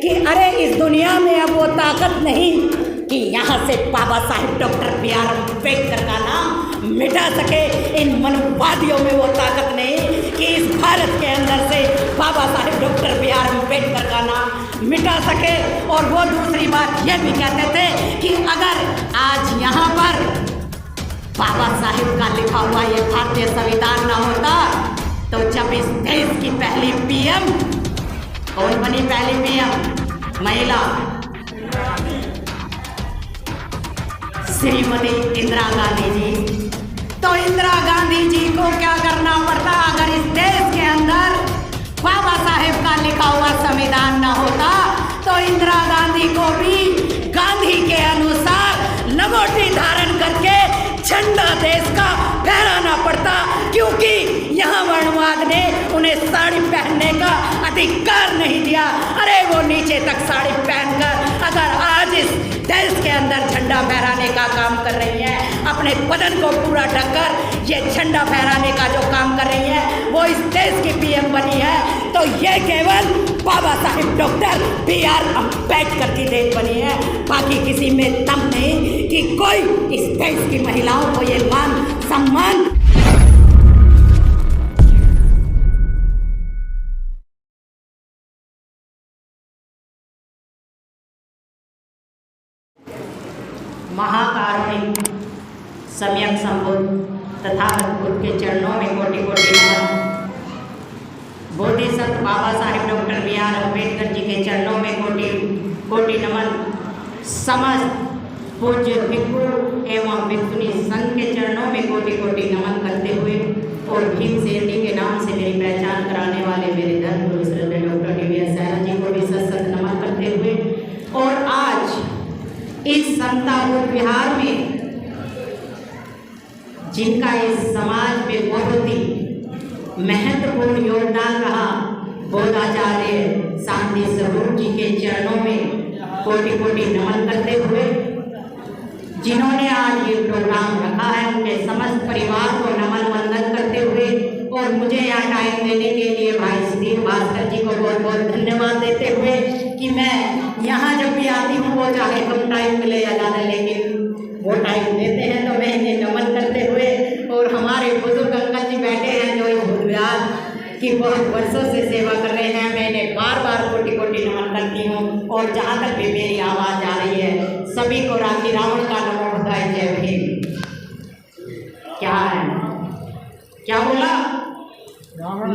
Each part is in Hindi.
कि अरे इस दुनिया में अब वो ताकत नहीं कि यहाँ से Baba Saheb doctor B are Ambedkar का नाम मिटा सके। इन मनवादियों में वो ताकत नहीं कि इस भारत के अंदर से Baba Saheb doctor B are Ambedkar का नाम मिटा सके। और वो दूसरी बात ये भी कहते थे कि अगर आज यहाँ पर बाबा साहेब का लिखा हुआ ये भारतीय संविधान ना होता तो जब इस देश की पहली पीएम कौन बनी, पहली पीएम महिला श्रीमती इंदिरा गांधी जी, तो इंदिरा गांधी जी को क्या करना पड़ता अगर इस देश के अंदर बाबा साहेब का लिखा हुआ संविधान न होता तो इंदिरा गांधी को भी गांधी के अनुसार लंगोटी धारण करके झंडा देश का फहराना पड़ता, क्योंकि यहाँ वर्णवाद ने उन्हें साड़ी पहनने का अधिकार नहीं दिया। अरे वो नीचे तक साड़ी पहनकर अगर आज इस देश के अंदर झंडा फहराने का काम कर रही है, अपने बदन को पूरा ढककर ये झंडा फहराने का जो काम कर रही है, वो इस देश की पीएम बनी है, तो ये केवल Baba Saheb doctor B are Ambedkar की देन बनी है। बाकी किसी में दम नहीं कि कोई इस देश की महिलाओं को ये मान सम्मान। महाकारुणिक सम्यक संबुद्ध तथागत बुद्ध के चरणों में कोटि कोटि नमन। Bodhisattva Baba Saheb doctor B are Ambedkar ji के चरणों में कोटि कोटि नमन। समस्त पूज्य भिक्षु एवं भिक्षुणी संघ के चरणों में कोटि कोटि नमन करते हुए और भीम सेन जी के नाम से मेरी पहचान कराने वाले मेरे धर्मगुरु श्रद्धेय डॉक्टर डी.वी.एस. सायरा जी को भी सत सत नमन करते हुए और आज इस समता बोध विहार में जिनका इस समाज में बहुत ही महत्वपूर्ण योगदान रहा, बोधाचार्य शांति स्वरूप जी के चरणों में कोटि कोटि नमन करते हुए जिन्होंने आज ये प्रोग्राम रखा है, उनके समस्त परिवार को नमन वंदन करते हुए और मुझे यहाँ टाइम देने के लिए भाई सुधीर भास्कर जी को बहुत बहुत धन्यवाद देते हुए कि मैं यहाँ जब भी आती हूँ वो चाहे कम टाइम मिले या ज़्यादा, लेकिन वो टाइम देते हैं तो मैं इन्हें नमन करते हुए और हमारे बुजुर्ग अंकल जी बैठे हैं जो इस बुद्ध विहार की बहुत वर्षों से सेवा कर रहे हैं, मैं इन्हें बार बार कोटि कोटि नमन करती हूँ। और जहाँ तक भी मेरी आवाज़ आ रही है सभी को राखी रावण का नमो बुद्धाय जय भीम। क्या है, क्या बोला?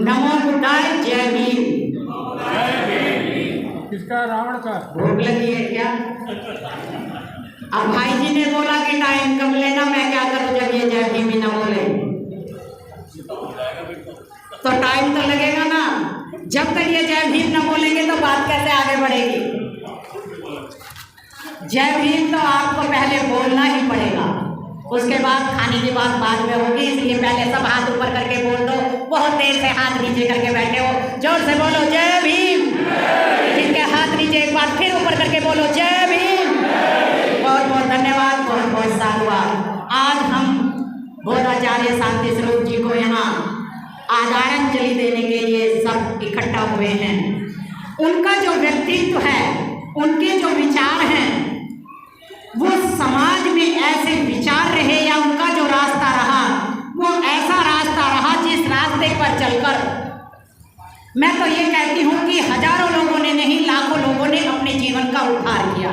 नमो बुद्धाय जय भीम। किसका? रावण का। भूख लगी है क्या? अब भाई जी ने बोला कि टाइम कम लेना, मैं क्या करूँ जब ये जय भीम ही ना बोले, तो टाइम तो लगेगा ना। जब तक ये जय भीम ना बोलेंगे तो बात कैसे आगे बढ़ेगी? जय भीम तो आपको पहले बोलना ही पड़ेगा, उसके बाद खाने की बात बाद में होगी। इसलिए पहले सब हाथ ऊपर करके बोल दो। बहुत देर से हाथ नीचे करके बैठे हो, जोर से बोलो जय भीम। जिनके हाथ नीचे एक बार फिर ऊपर करके बोलो जय भीम। बहुत बहुत धन्यवाद, बहुत बहुत साधुवाद। आज हम बोधाचार्य शांति स्वरूप जी को यहाँ आदरांजलि देने के लिए सब इकट्ठा हुए हैं। उनका जो व्यक्तित्व है, उनके जो विचार हैं, वो समाज में ऐसे विचार रहे या उनका जो रास्ता रहा वो ऐसा रास्ता रहा जिस रास्ते पर चलकर मैं तो ये कहती हूँ कि हजारों लोगों ने नहीं, लाखों लोगों ने अपने जीवन का उद्धार किया।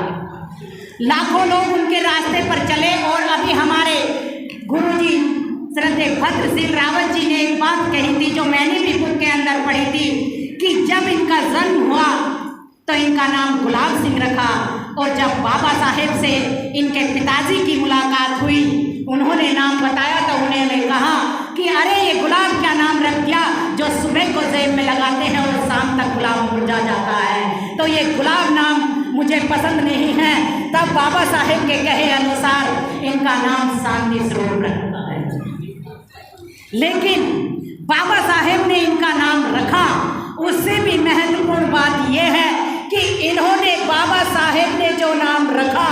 लाखों लोग उनके रास्ते पर चले। और अभी हमारे गुरुजी श्रद्धेय भद्र सिंह रावत जी ने एक बात कही थी जो मैंने भी बुक के अंदर पढ़ी थी कि जब इनका जन्म हुआ तो इनका नाम गुलाब सिंह रखा, और जब बाबा साहेब से इनके पिताजी की मुलाकात हुई, उन्होंने नाम बताया तो उन्होंने कहा कि अरे ये गुलाब क्या नाम रख दिया, जो सुबह को जेब में लगाते हैं और शाम तक गुलाब मुरझा जाता है, तो ये गुलाब नाम मुझे पसंद नहीं है। तब बाबा साहेब के कहे अनुसार इनका नाम शांति स्वरूप रखा है। लेकिन बाबा साहेब ने इनका नाम रखा, उससे भी महत्वपूर्ण बात यह है कि इन्होंने बाबा साहेब ने जो नाम रखा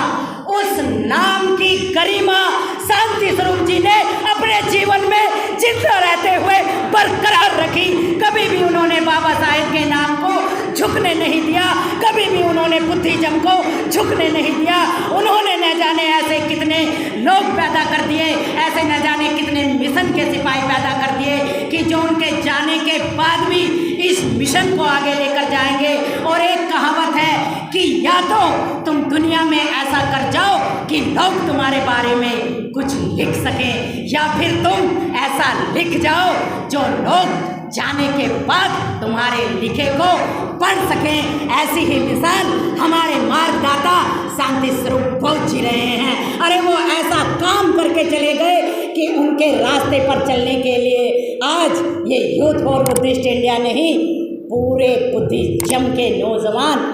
उस नाम की गरिमा शांति स्वरूप जी ने अपने जीवन में जिंदा रहते हुए बरकरार रखी। कभी भी उन्होंने बाबा साहेब के नाम को झुकने नहीं दिया, कभी भी उन्होंने उन्होंने बुद्धिज्म को झुकने नहीं दिया। उन्होंने न जाने ऐसे कितने लोग पैदा कर दिए, ऐसे न जाने कितने मिशन के सिपाही पैदा कर दिए कि जो उनके जाने के बाद भी इस मिशन को आगे लेकर जाएंगे। और एक कहावत है कि या तो तुम दुनिया में ऐसा कर जाओ कि लोग तुम्हारे बारे में कुछ लिख सकें, या फिर तुम ऐसा लिख जाओ जो लोग जाने के बाद तुम्हारे लिखे को पढ़ सकें। ऐसी ही मिसाल हमारे मार्गदाता शांति स्वरूप बहुत जी रहे हैं। अरे वो ऐसा काम करके चले गए कि उनके रास्ते पर चलने के लिए आज ये यूथ फॉर बुद्धिस्ट इंडिया नहीं, पूरे बुद्धिज्म के नौजवान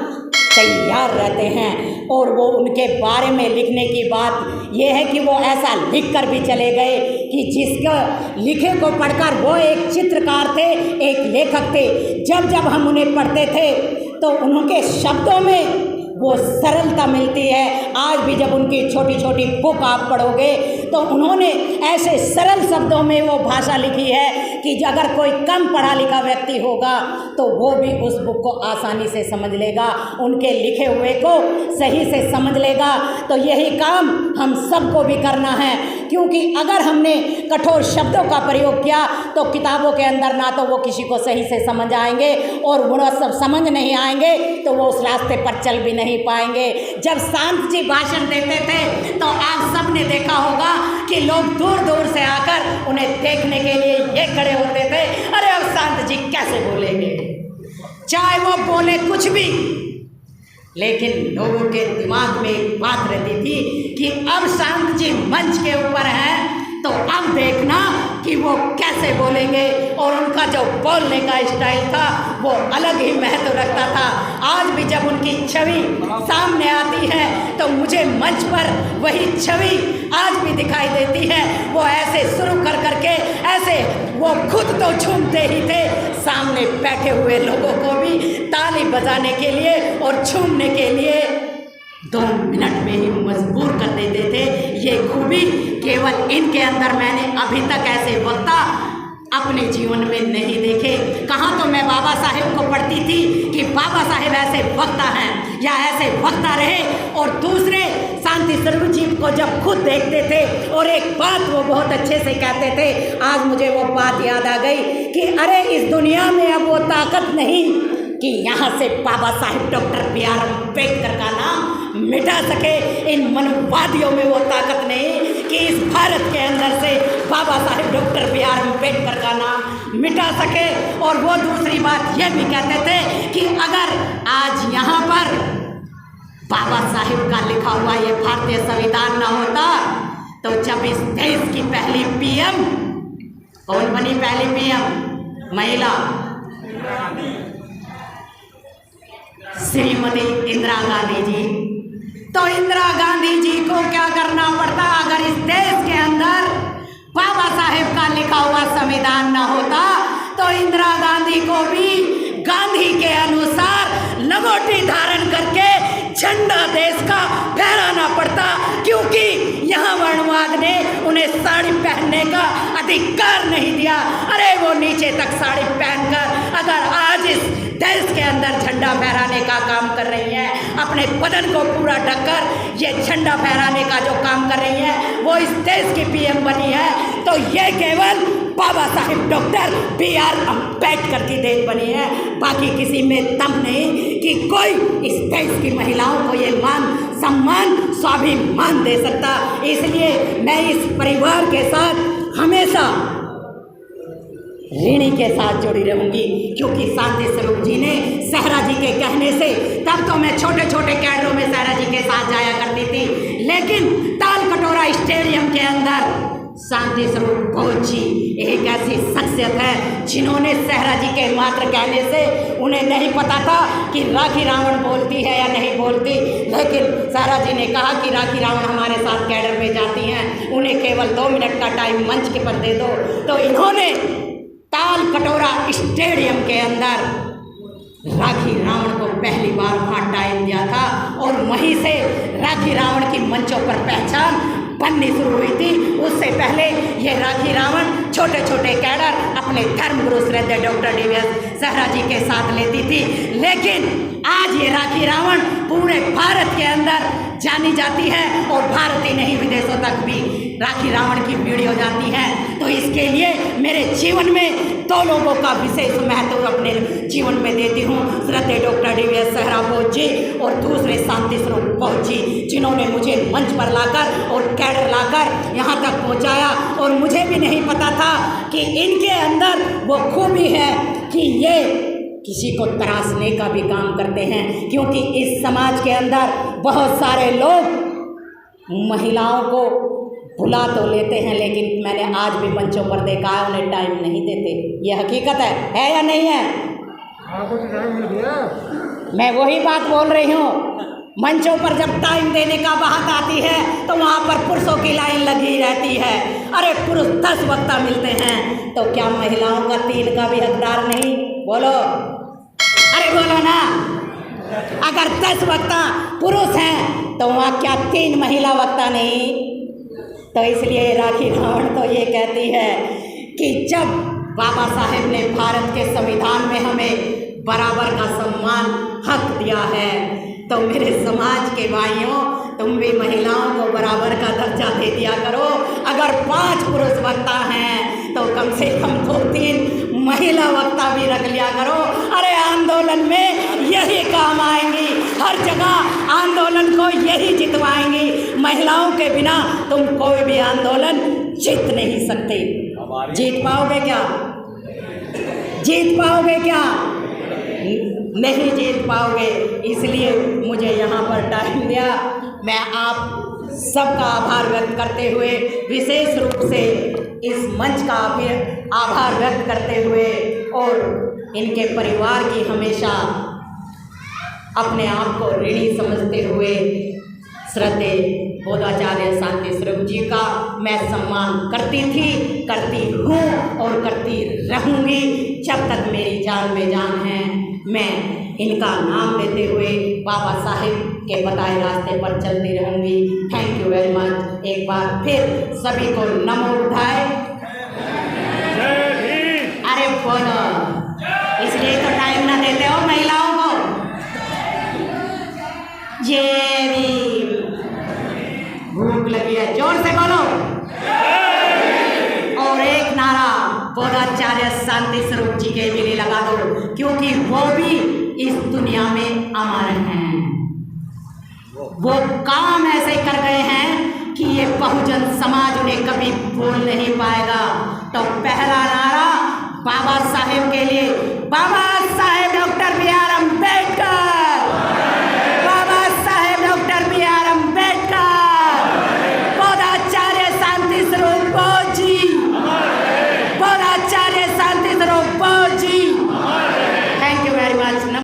तैयार रहते हैं। और वो उनके बारे में लिखने की बात ये है कि वो ऐसा लिख कर भी चले गए कि जिसका लिखे को पढ़कर वो एक चित्रकार थे, एक लेखक थे। जब जब हम उन्हें पढ़ते थे तो उनके शब्दों में वो सरलता मिलती है। आज भी जब उनकी छोटी छोटी बुक आप पढ़ोगे तो उन्होंने ऐसे सरल शब्दों में वो भाषा लिखी है कि अगर कोई कम पढ़ा लिखा व्यक्ति होगा तो वो भी उस बुक को आसानी से समझ लेगा, उनके लिखे हुए को सही से समझ लेगा। तो यही काम हम सबको भी करना है, क्योंकि अगर हमने कठोर शब्दों का प्रयोग किया तो किताबों के अंदर ना तो वो किसी को सही से समझ आएंगे, और वो सब समझ नहीं आएंगे तो वो उस रास्ते पर चल भी नहीं पाएंगे। जब शांत जी भाषण देते थे तो आप सब ने देखा होगा कि लोग दूर दूर से आकर उन्हें देखने के लिए ये खड़े होते थे, अरे अब शांत जी कैसे बोलेंगे, चाहे वो बोले कुछ भी। लेकिन लोगों के दिमाग में एक बात रहती थी कि अब शांत जी मंच के ऊपर हैं तो अब देखना कि वो कैसे बोलेंगे। और उनका जो बोलने का स्टाइल था वो अलग ही महत्व रखता था। आज भी जब उनकी छवि सामने आती है तो मुझे मंच पर वही छवि आज भी दिखाई देती है। वो ऐसे शुरू कर करके ऐसे वो खुद तो झूमते ही थे, सामने बैठे हुए लोगों को भी ताली बजाने के लिए और झूमने के लिए 2 मिनट में ही मजबूर कर देते थे। ये खूबी केवल इनके अंदर मैंने अभी तक ऐसे वक्ता अपने जीवन में नहीं देखे। कहाँ तो मैं बाबा साहेब को पढ़ती थी कि बाबा साहेब ऐसे वक्ता हैं या ऐसे वक्ता रहे, और दूसरे शांति स्वरूप जी को जब खुद देखते थे और एक बात वो बहुत अच्छे से कहते थे, आज मुझे वो बात याद आ गई कि अरे इस दुनिया में अब वो ताकत नहीं कि यहाँ से बाबा साहेब डॉक्टर B.R. अम्बेडकर का नाम मिटा सके। इन मनवादियों में वो ताकत नहीं कि इस भारत के अंदर से बाबा साहेब डॉक्टर B.R. अम्बेडकर का नाम मिटा सके। और वो दूसरी बात ये भी कहते थे कि अगर आज यहाँ पर बाबा साहेब का लिखा हुआ ये भारतीय संविधान ना होता तो जब इस देश की पहली PM कौन बनी, पहली PM महिला श्रीमती इंदिरा गांधी जी, तो इंदिरा गांधी जी को क्या करना पड़ता अगर इस देश के अंदर बाबा साहेब का लिखा हुआ संविधान ना होता तो इंदिरा गांधी को भी गांधी के अनुसार लंगोटी धारण करके झंडा देश का फहराना पड़ता, क्योंकि यहाँ वर्णवाद ने उन्हें साड़ी पहनने का अधिकार नहीं दिया। अरे वो नीचे तक साड़ी पहनकर अगर आज इस देश के अंदर झंडा फहराने का काम कर रही हैं, अपने बदन को पूरा ढककर ये झंडा फहराने का जो काम कर रही हैं, वो इस देश की PM बनी है, तो ये केवल बाबा साहेब डॉक्टर B.R. अम्बेडकर की देन बनी है। बाकी किसी में दम नहीं कि कोई इस देश की महिलाओं को ये मान सम्मान स्वाभिमान दे सकता। इसलिए मैं इस परिवार के साथ हमेशा ऋणी के साथ जुड़ी रहूंगी, क्योंकि शांति स्वरूप जी ने सहरा जी के कहने से, तब तो मैं छोटे छोटे कैडरों में सहरा जी के साथ जाया करती थी, लेकिन ताल कटोरा स्टेडियम के अंदर शांति स्वरूप बहुत जी एक ऐसी शख्सियत है जिन्होंने सहरा जी के मात्र कहने से, उन्हें नहीं पता था कि राखी रावण बोलती है या नहीं बोलती, लेकिन सहरा जी ने कहा कि राखी रावण हमारे साथ कैडर में जाती हैं, उन्हें केवल 2 मिनट का टाइम मंच के पर दे दो। तो इन्होंने ताल कटोरा स्टेडियम के अंदर राखी रावण को पहली बार वहाँ टाइम दिया था, और वहीं से राखी रावण की मंचों पर पहचान बननी शुरू हुई थी। उससे पहले ये राखी रावण छोटे छोटे कैडर अपने धर्मगुरु श्रद्धेय डॉक्टर D.V.S. जहरा जी के साथ लेती थी, लेकिन आज ये राखी रावण पूरे भारत के अंदर जानी जाती है और भारत ही नहीं विदेशों तक भी राखी रावण की वीडियो जाती है। तो इसके लिए मेरे जीवन में दो लोगों का विशेष महत्व अपने जीवन में देती हूँ, श्रद्धेय डॉक्टर DVS सहरा बोस जी और दूसरे शांति स्वरूप बोस जी, जिन्होंने मुझे मंच पर लाकर और कैडर लाकर यहाँ तक पहुँचाया। और मुझे भी नहीं पता था कि इनके अंदर वो खूबी है कि ये किसी को तराशने का भी काम करते हैं, क्योंकि इस समाज के अंदर बहुत सारे लोग महिलाओं को भुला तो लेते हैं, लेकिन मैंने आज भी मंचों पर देखा है उन्हें टाइम नहीं देते। ये हकीकत है या नहीं है? आपको तो टाइम मिल गया। मैं वही बात बोल रही हूँ, मंचों पर जब टाइम देने का बात आती है तो वहाँ पर पुरुषों की लाइन लगी रहती है। अरे पुरुष 10 वक्ता मिलते हैं तो क्या महिलाओं का 3 का भी हकदार नहीं? बोलो, अरे बोलो ना। अगर 10 वक्ता पुरुष हैं तो वहाँ क्या 3 महिला वक्ता नहीं? तो इसलिए राखी रावण तो ये कहती है कि जब बाबा साहेब ने भारत के संविधान में हमें बराबर का सम्मान हक दिया है, तो मेरे समाज के भाइयों, तुम भी महिलाओं को बराबर का दर्जा दे दिया करो। अगर 5 पुरुष वक्ता हैं तो कम से कम 2-3 महिला वक्ता भी रख लिया करो। अरे आंदोलन में यही काम आएंगी, हर जगह आंदोलन को यही जितवाएंगी। महिलाओं के बिना तुम कोई भी आंदोलन जीत नहीं सकते। जीत पाओगे क्या? जीत पाओगे क्या? नहीं जीत पाओगे। इसलिए मुझे यहाँ पर टाइम दिया। मैं आप सबका आभार व्यक्त करते हुए, विशेष रूप से इस मंच का आभार व्यक्त करते हुए और इनके परिवार की हमेशा अपने आप को ऋणी समझते हुए श्रद्धेय बोधाचार्य शांति स्वरूप जी का मैं सम्मान करती थी, करती हूँ और करती रहूँगी जब तक मेरी जान में जान है। मैं इनका नाम लेते हुए बाबा साहेब के बताए रास्ते पर चलती रहूँगी। Thank you very much. एक बार फिर सभी को नमो बुद्धाय। अरे बोलो, इसलिए तो टाइम ना देते हो महिलाओं को। जय भीम। भूख लगी है, जोर से बोलो। और एक नारा बोधाचार्य शांति स्वरूप जी के लिए लगा दो, क्योंकि वो भी इस दुनिया में अमर हैं। वो काम ऐसे कर गए हैं कि ये बहुजन समाज उन्हें कभी भूल नहीं पाएगा। तो पहला नारा बाबा साहेब के लिए, बाबा साहेब डॉक्टर BR अम्बेडकर।